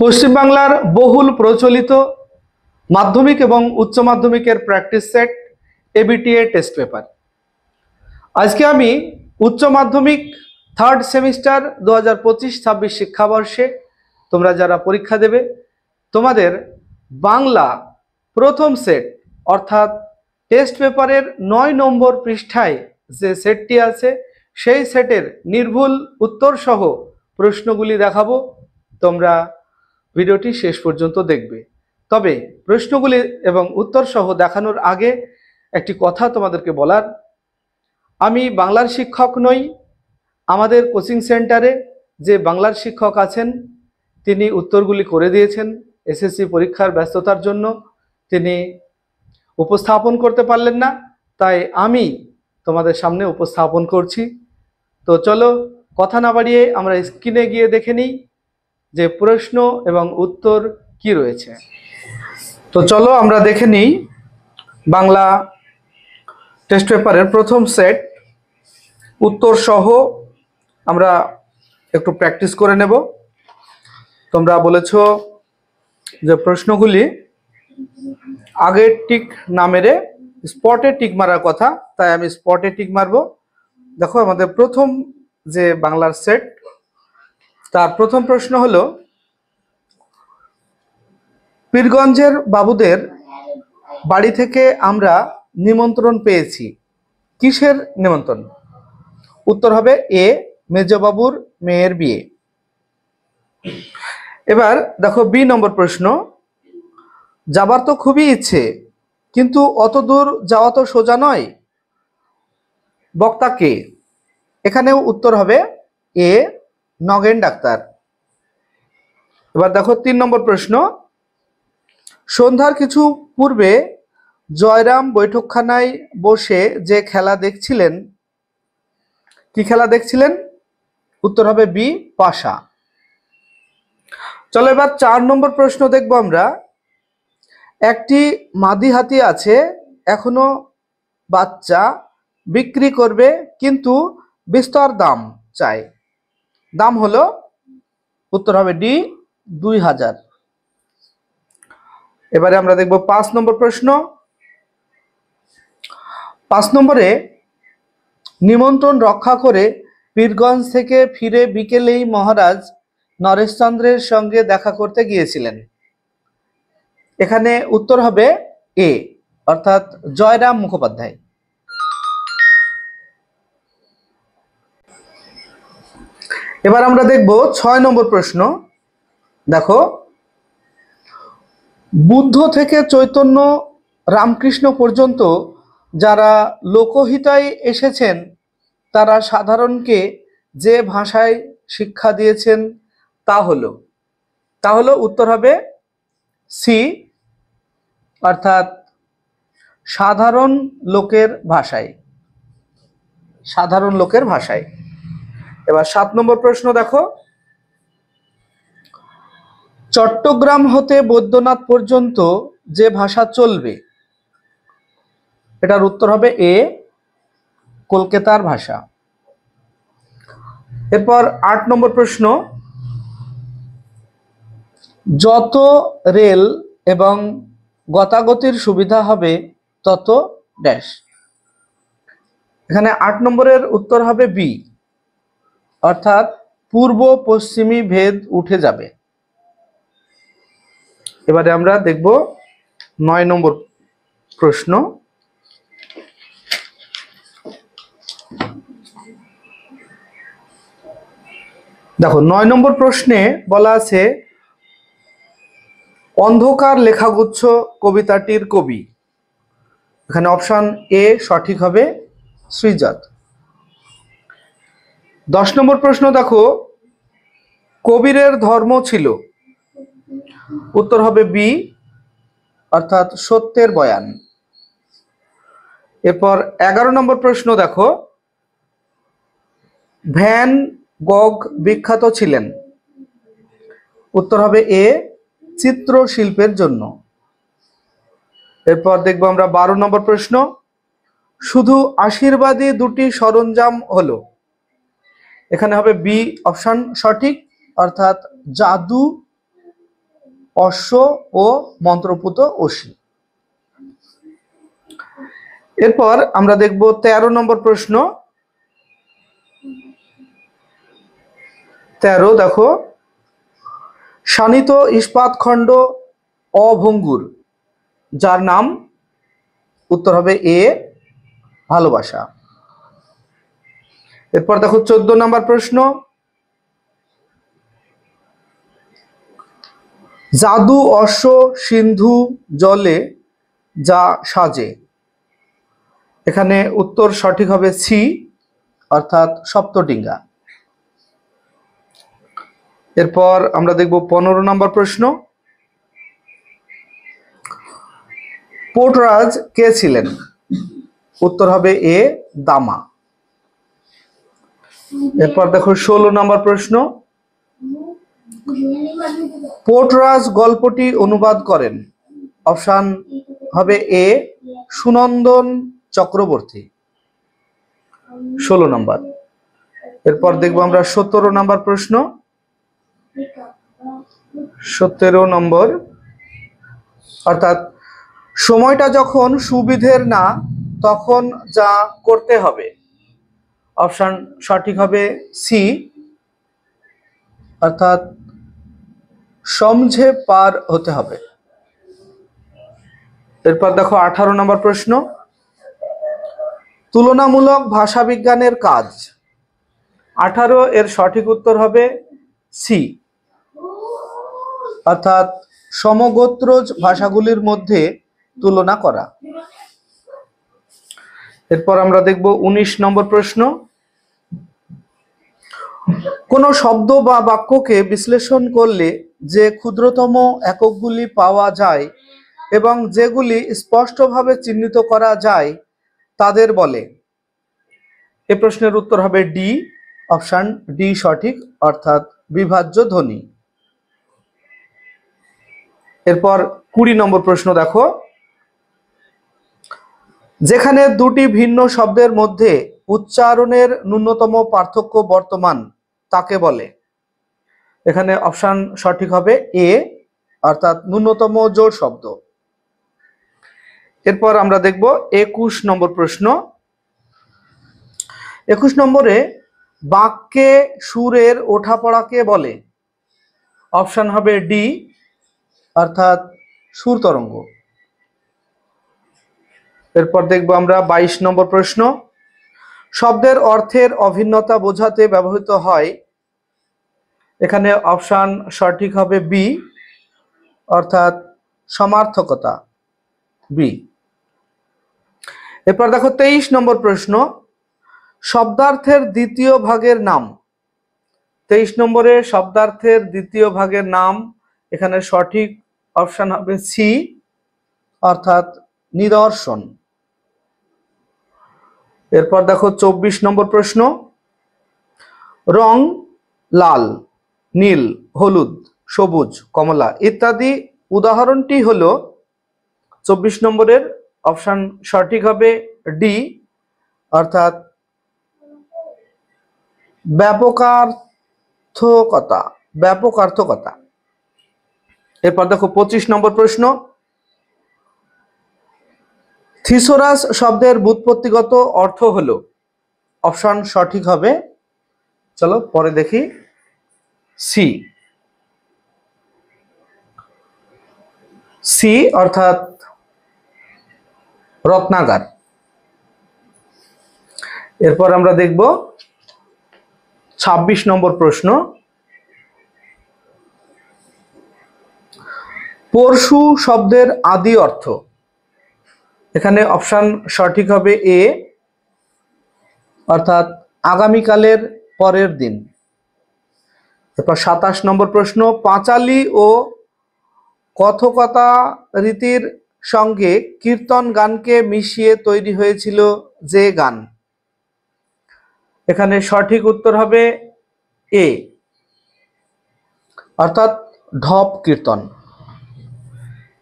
পশ্চিমবাংলার বহুল প্রচলিত মাধ্যমিক এবং উচ্চ মাধ্যমিকের practice set ABTA test paper. আজকে আমি উচ্চ মাধ্যমিক থার্ড সেমিস্টার 2025-26 শিক্ষাবর্ষে তোমরা যারা পরীক্ষা দেবে তোমাদের বাংলা প্রথম সেট অর্থাৎ টেস্ট পেপারের 9 নম্বর পৃষ্ঠায় যে সেটটি আছে সেই সেটের নির্ভুল উত্তর সহ প্রশ্নগুলি দেখাবো। তোমরা ভিডিওটি শেষ পর্যন্ত দেখবে। তবে প্রশ্নগুলি এবং উত্তর সহ দেখানোর আগে একটি কথা তোমাদেরকে বলার, আমি বাংলার শিক্ষক নই। আমাদের কোচিং সেন্টারে যে বাংলার শিক্ষক আছেন তিনি উত্তরগুলি করে দিয়েছেন। এসএসসি পরীক্ষার ব্যস্ততার জন্য তিনি উপস্থাপন করতে পারলেন না, তাই আমি তোমাদের সামনে উপস্থাপন করছি। তো চলো কথা না বাড়িয়ে আমরা স্ক্রিনে গিয়ে দেখে নিই যে প্রশ্ন এবং উত্তর কি রয়েছে। তো চলো আমরা দেখে নিই বাংলা টেস্ট পেপারের প্রথম সেট উত্তর সহ আমরা একটু প্র্যাকটিস করে নেব। তোমরা বলেছ যে প্রশ্নগুলি আগে টিক না মেরে স্পটে টিক মারার কথা, তাই আমি স্পটে টিক মারব। দেখো আমাদের প্রথম যে বাংলার সেট তার প্রথম প্রশ্ন হলো, পীরগঞ্জের বাবুদের বাড়ি থেকে আমরা নিমন্ত্রণ পেয়েছি। কিসের নিমন্ত্রণ? উত্তর হবে এ, মেজবাবুর মেয়ের বিয়ে। এবার দেখো বি নম্বর প্রশ্ন, যাবার তো খুবই ইচ্ছে কিন্তু অত দূর যাওয়া তো সোজা নয়, বক্তা কে? এখানেও উত্তর হবে এ, নগেন ডাক্তার। এবার দেখো 3 নম্বর প্রশ্ন, সন্ধ্যার কিছু পূর্বে জয়রাম বৈঠকখানায় বসে যে খেলা দেখছিলেন, কি খেলা দেখছিলেন? উত্তর হবে বি, পাশা। চলো এবার 4 নম্বর প্রশ্ন দেখব আমরা। একটি মাদি হাতি আছে, এখনো বাচ্চা, বিক্রি করবে কিন্তু বিস্তর দাম চাই। দাম হলো, উত্তর হবে ডি, 2000। এবারে আমরা দেখব 5 নম্বর প্রশ্ন। 5 নম্বরে, নিমন্ত্রণ রক্ষা করে পীরগঞ্জ থেকে ফিরে বিকেলেই মহারাজ নরেশচন্দ্রের সঙ্গে দেখা করতে গিয়েছিলেন। এখানে উত্তর হবে এ, অর্থাৎ জয়রাম মুখোপাধ্যায়। এবার আমরা দেখব 6 নম্বর প্রশ্ন। দেখো, বুদ্ধ থেকে চৈতন্য রামকৃষ্ণ পর্যন্ত যারা লোকহিতায় এসেছেন তারা সাধারণকে যে ভাষায় শিক্ষা দিয়েছেন তা হলো উত্তর হবে সি, অর্থাৎ সাধারণ লোকের ভাষায়। সাধারণ লোকের ভাষায়। এবার 7 নম্বর প্রশ্ন দেখো, চট্টগ্রাম হতে বৈদ্যনাথ পর্যন্ত যে ভাষা চলবে, এটার উত্তর হবে এ, কলকাতার ভাষা। এরপর 8 নম্বর প্রশ্ন, যত রেল এবং গতাগতির সুবিধা হবে তত ড্যাশ। এখানে 8 নম্বরের উত্তর হবে বি, অর্থাৎ পূর্ব পশ্চিমী ভেদ উঠে যাবে। এবারে আমরা দেখব 9 নম্বর প্রশ্ন। দেখো 9 নম্বর প্রশ্নে বলা আছে, অন্ধকার লেখাগুচ্ছ কবিতাটির কবি। এখানে অপশন এ সঠিক হবে, শ্রীজাত। 10 নম্বর প্রশ্ন দেখো, কবিরের ধর্ম ছিল। উত্তর হবে বি, অর্থাৎ সত্যের বয়ান। এরপর 11 নম্বর প্রশ্ন দেখো, ভ্যান গগ বিখ্যাত ছিলেন। উত্তর হবে এ, চিত্রশিল্পের জন্য। এরপর দেখব আমরা 12 নম্বর প্রশ্ন, শুধু আশীর্বাদী দুটি সরঞ্জাম হলো। এখানে হবে বি অপশন সঠিক, অর্থাৎ জাদু অশ্ব ও মন্ত্রপুত অসি। এরপর আমরা দেখব 13 নম্বর প্রশ্ন। 13 দেখো, শানিত ইস্পাত খণ্ড অভঙ্গুর যার নাম, উত্তর হবে এ ভালোবাসা। এরপর দেখো 14 নম্বর প্রশ্ন, জাদু অশ্ব সিন্ধু জলে যা সাজে, এখানে উত্তর সঠিক হবে সি অর্থাৎ সপ্তডিঙ্গা। এরপর আমরা দেখব 15 নম্বর প্রশ্ন, পোর্টরাজ কে ছিলেন, উত্তর হবে এ দামা। এরপর দেখো 16 নম্বর প্রশ্ন, পোর্টরাজ গল্পটি অনুবাদ করেন, অপশন হবে এ সুনন্দন চক্রবর্তী। 16 নম্বর। এরপর দেখব আমরা 17 নম্বর প্রশ্ন। 17 নম্বর, অর্থাৎ সময়টা যখন সুবিধের না তখন যা করতে হবে, অপশন সঠিক হবে সি অর্থাৎ সমঝে পার হতে হবে। এরপর দেখো 18 নম্বর প্রশ্ন, তুলনামূলক ভাষাবিজ্ঞানের কাজ। 18 এর সঠিক উত্তর হবে সি অর্থাৎ সমগোত্রজ ভাষাগুলির মধ্যে তুলনা করা। এরপর আমরা দেখব 19 নম্বর প্রশ্ন, কোন শব্দ বা বাক্যকে বিশ্লেষণ করলে যে ক্ষুদ্রতম এককগুলি পাওয়া যায় এবং যেগুলি স্পষ্টভাবে চিহ্নিত করা যায় তাদের বলে। এই প্রশ্নের উত্তর হবে ডি, অপশন ডি সঠিক অর্থাৎ বিভাজ্য ধ্বনি। এরপর 20 নম্বর প্রশ্ন দেখো, যেখানে দুটি ভিন্ন শব্দের মধ্যে উচ্চারণের ন্যূনতম পার্থক্য বর্তমান তাকে বলে। এখানে অপশন সঠিক হবে এ অর্থাৎ ন্যূনতম জোড় শব্দ। এরপর আমরা দেখব 21 নম্বর প্রশ্ন। 21 নম্বরে বাক্যে সুরের ওঠাপড়াকে বলে, অপশন হবে ডি অর্থাৎ সুর তরঙ্গ। এরপর দেখব আমরা 22 নম্বর প্রশ্ন, শব্দের অর্থের অভিন্নতা বোঝাতে ব্যবহৃত হয়, এখানে অপশন সঠিক হবে বি অর্থাৎ সমার্থকতা বি। এরপর দেখো 23 নম্বর প্রশ্ন, শব্দার্থের দ্বিতীয় ভাগের নাম। 23 নম্বরে শব্দার্থের দ্বিতীয় ভাগের নাম, এখানে সঠিক অপশন হবে সি অর্থাৎ নিদর্শন। এরপর দেখো 24 নম্বর প্রশ্ন, রং লাল, নীল, হলুদ, সবুজ, কমলা ইত্যাদি উদাহরণটি হলো। 24 নম্বরের অপশন সঠিক হবে ডি অর্থাৎ ব্যাপকার্থকতা। এরপর দেখো 25 নম্বর প্রশ্ন, থিসোরাস শব্দের ব্যুৎপত্তিগত অর্থ হলো, অপশন সঠিক হবে, চলো পরে দেখি, সি সি অর্থাৎ রত্নাগার। এরপর আমরা দেখব 26 নম্বর প্রশ্ন, পরশু শব্দের আদি অর্থ। এখানে অপশন সঠিক হবে এ অর্থাৎ আগামীকালের পরের দিন। এরপর 27 নম্বর প্রশ্ন, পাঁচালী ও কথকতা রীতির সঙ্গে কীর্তন গানকে মিশিয়ে তৈরি হয়েছিল যে গান, এখানে সঠিক উত্তর হবে এ অর্থাৎ ঢপ কীর্তন।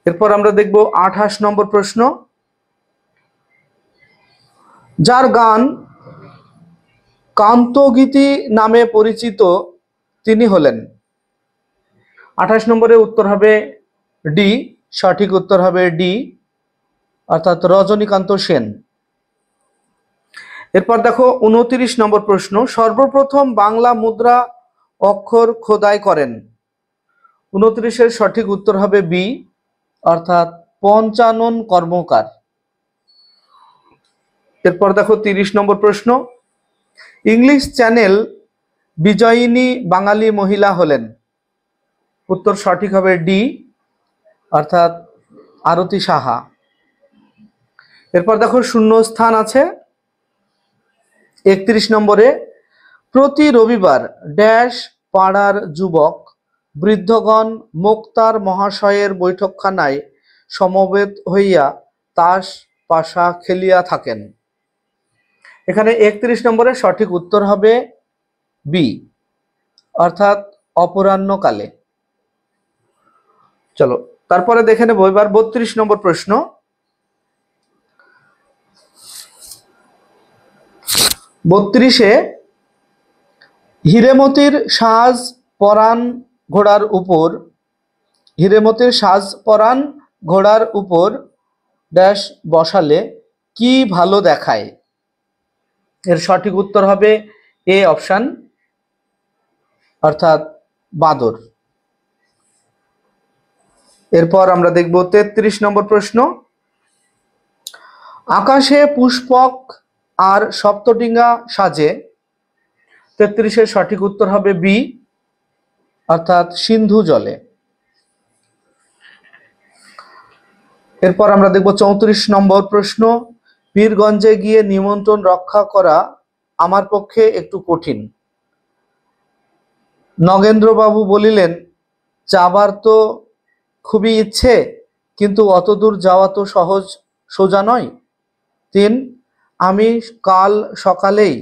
এরপর আমরা দেখব 28 নম্বর প্রশ্ন, যার গান কান্তগীতি নামে পরিচিত তিনি হলেন। 28 নম্বরের উত্তর হবে ডি, সঠিক উত্তর হবে ডি, অর্থাৎ রজনীকান্ত সেন। এরপর দেখো 29 নম্বর প্রশ্ন, সর্বপ্রথম বাংলা মুদ্রা অক্ষর খোদাই করেন। 29-এর সঠিক উত্তর হবে বি, অর্থাৎ পঞ্চানন কর্মকার। এরপর দেখো 30 নম্বর প্রশ্ন, ইংলিশ চ্যানেল বিজয়িনী বাঙালি মহিলা হলেন। উত্তর সঠিক হবে ডি, অর্থাৎ আরতি সাহা। এরপর দেখো শূন্যস্থান আছে 31 নম্বরে, প্রতি রবিবার ড্যাশ পাড়ার যুবক বৃদ্ধগণ মোক্তার মহাশয়ের বৈঠকখানায় সমবেত হইয়া তাস পাশা খেলিয়া থাকেন। এখানে 31 নম্বরে সঠিক উত্তর হবে বি, অর্থাৎ অপরাহ্নকালে। চলো তারপরে দেখে নেব এবার 32 নম্বর প্রশ্ন, 32-এ হীরেমতির সাজ পরান ঘোড়ার উপর, হীরেমতির সাজ পরান ঘোড়ার উপর ড্যাশ বসালে কি ভালো দেখায়। এর সঠিক উত্তর হবে এ অপশন, অর্থাৎ বাদর। এরপর আমরা দেখব 33 নম্বর প্রশ্ন, আকাশে পুষ্পক আর সপ্তডিঙ্গা সাজে। 33-এর সঠিক উত্তর হবে বি, অর্থাৎ সিন্ধু জলে। এরপর আমরা দেখব 34 নম্বর প্রশ্ন, পীরগঞ্জে গিয়ে নিমন্ত্রণ রক্ষা করা আমার পক্ষে একটু কঠিন। নগেন্দ্রবাবু বলিলেন, যাবার তো খুবই ইচ্ছে, কিন্তু অত দূর যাওয়া তো সহজ সোজা নয়। 3, আমি কাল সকালেই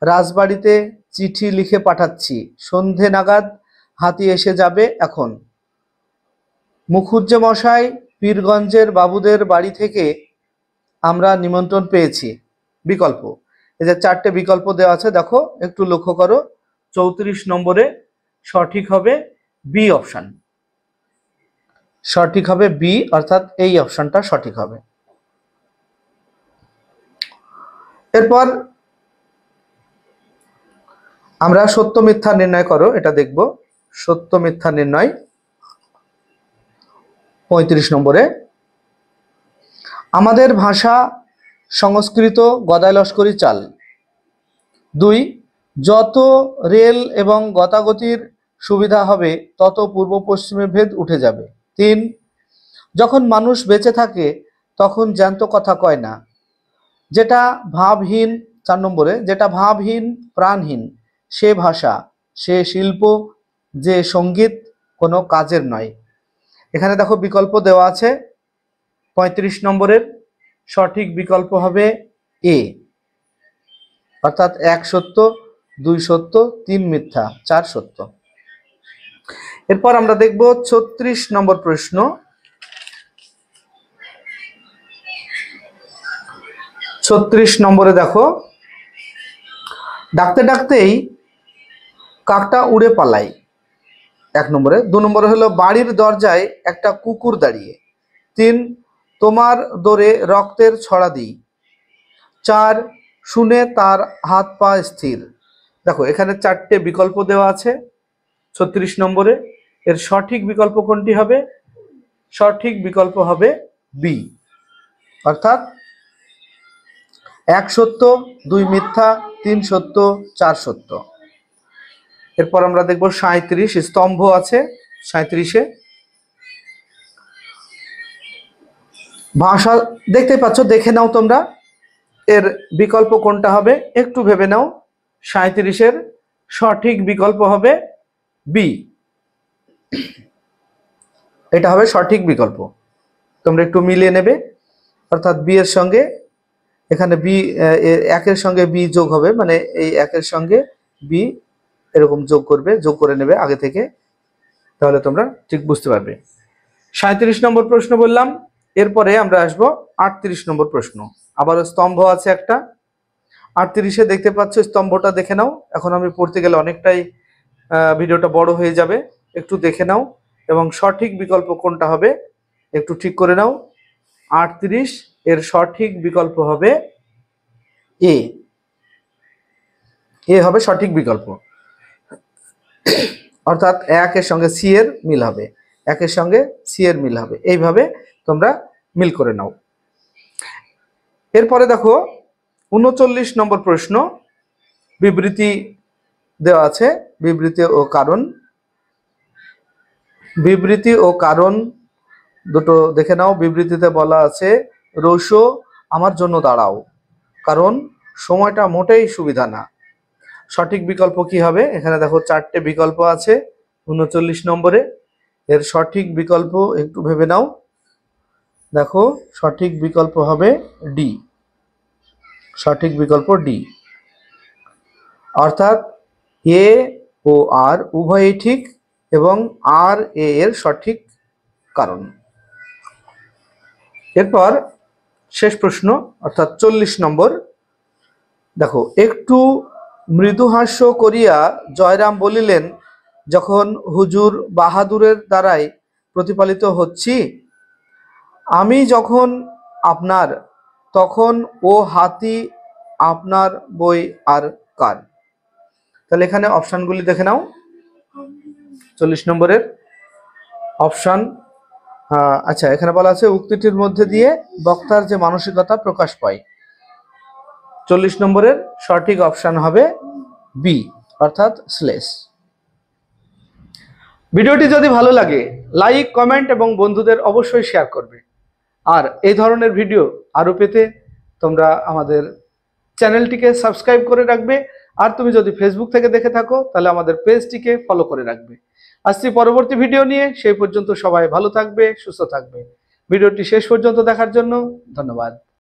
রাজবাড়িতে চিঠি লিখে পাঠাচ্ছি, সন্ধে নাগাদ হাতি এসে যাবে। এখন মুখুজ্জে মশাই পীরগঞ্জের বাবুদের বাড়ি থেকে আমরা নিমন্ত্রণ পেয়েছি। বিকল্প, এই যে 4টে বিকল্প দেওয়া আছে, দেখো একটু লক্ষ্য করো। 34 নম্বরে সঠিক হবে বি অপশন, সঠিক হবে বি, অর্থাৎ এই অপশনটা সঠিক হবে। এরপর আমরা সত্য মিথ্যা নির্ণয় করো, এটা দেখব। সত্য মিথ্যা নির্ণয় 35 নম্বরে, আমাদের ভাষা সংস্কৃত গদাই লস্করি চাল। 2, যত রেল এবং গতাগতির সুবিধা হবে তত পূর্ব পশ্চিমে ভেদ উঠে যাবে। 3, যখন মানুষ বেঁচে থাকে তখন জ্যান্ত কথা কয় না, যেটা ভাবহীন। 4 নম্বরে, যেটা ভাবহীন প্রাণহীন সে ভাষা, সে শিল্প, যে সঙ্গীত কোনো কাজের নয়। এখানে দেখো বিকল্প দেওয়া আছে। 35 নম্বরের সঠিক বিকল্প হবে এ, অর্থাৎ 1 সত্য, 2 সত্য, 3 মিথ্যা, 4 সত্য। এরপর আমরা দেখব 36 নম্বর প্রশ্ন, 36 নম্বরে দেখো, ডাকতে ডাকতেই কাকটা উড়ে পালায়। 1 নম্বরে। 2 নম্বরে হলো বাড়ির দরজায় একটা কুকুর দাঁড়িয়ে। 3, তোমার দোরে রক্তের ছড়া দিই। 4, শুনে তার হাত পা স্থির। দেখো এখানে 4টে বিকল্প দেওয়া আছে 36 নম্বরে। এর সঠিক বিকল্প কোনটি হবে? সঠিক বিকল্প হবে বি, অর্থাৎ 1 সত্য, 2 মিথ্যা, 3 সত্য, 4 সত্য। এরপর আমরা দেখব 37 স্তম্ভ আছে। 37-এ ভাষা দেখতে পাচ্ছ, দেখে নাও তোমরা এর বিকল্প কোনটা হবে, একটু ভেবে নাও। 37-এর সঠিক বিকল্প হবে বি, এটা হবে সঠিক বিকল্প। তোমরা একটু মিলিয়ে নেবে, অর্থাৎ বি এর সঙ্গে এখানে বি, 1-এর সঙ্গে বি যোগ হবে, মানে এই 1-এর সঙ্গে বি এরকম যোগ করবে, যোগ করে নেবে আগে থেকে, তাহলে তোমরা ঠিক বুঝতে পারবে। 37 নম্বর প্রশ্ন বললাম। এরপরে আমরা আসবো 38 নম্বর প্রশ্ন। আবারও স্তম্ভ আছে একটা। 38-এ দেখতে পাচ্ছ স্তম্ভটা, দেখে নাও। এখন আমি পড়তে গেলে অনেকটাই ভিডিওটা বড় হয়ে যাবে, একটু দেখে নাও। এবং সঠিক বিকল্প কোনটা হবে একটু ঠিক করে নাও। 38 এর সঠিক বিকল্প হবে এ। এ হবে সঠিক বিকল্প, অর্থাৎ 1 এর সঙ্গে সি এর মিল হবে, 1 এর সঙ্গে সি এর মিল হবে। এইভাবে তোমরা মিল করে নাও। এরপরে দেখো 39 নম্বর প্রশ্ন, বিবৃতি দেওয়া আছে, বিবৃতি ও কারণ। বিবৃতি ও কারণ দুটো দেখে নাও। বিবৃতিতে বলা আছে, রৌশো আমার জন্য দাঁড়াও, কারণ সময়টা মোটেই সুবিধা না। সঠিক বিকল্প কি হবে? এখানে দেখো 4টে বিকল্প আছে 39 নম্বরে। এর সঠিক বিকল্প একটু ভেবে নাও। দেখো সঠিক বিকল্প হবে ডি। সঠিক বিকল্প ডি, অর্থাৎ এ ও আর উভয়ই ঠিক এবং আর এ এর সঠিক কারণ। এরপর শেষ প্রশ্ন অর্থাৎ 40 নম্বর। দেখো, একটু মৃদুহাস্য করিয়া জয়রাম বলিলেন, যখন হুজুর বাহাদুরের দ্বারাই প্রতিপালিত হচ্ছি, আমি যখন আপনার, তখন ও হাতি আপনার বই আর কার। তাহলে এখানে অপশানগুলি দেখে নাও। 40 নম্বরের অপশান, আচ্ছা এখানে বলা আছে উক্তিটির মধ্যে দিয়ে বক্তার যে মানসিকতা প্রকাশ পায়। 40 নম্বরের সঠিক অপশান হবে বি, অর্থাৎ শ্লেষ। ভিডিওটি যদি ভালো লাগে লাইক, কমেন্ট এবং বন্ধুদের অবশ্যই শেয়ার করবে। আর এই ধরনের ভিডিও আরো পেতে তোমরা আমাদের চ্যানেলটিকে সাবস্ক্রাইব করে রাখবে। আর তুমি যদি ফেসবুক থেকে দেখে থাকো তাহলে আমাদের পেজটিকে ফলো করে রাখবে। আসছি পরবর্তী ভিডিও নিয়ে, সেই পর্যন্ত সবাই ভালো থাকবে, সুস্থ থাকবে। ভিডিওটি শেষ পর্যন্ত দেখার জন্য ধন্যবাদ।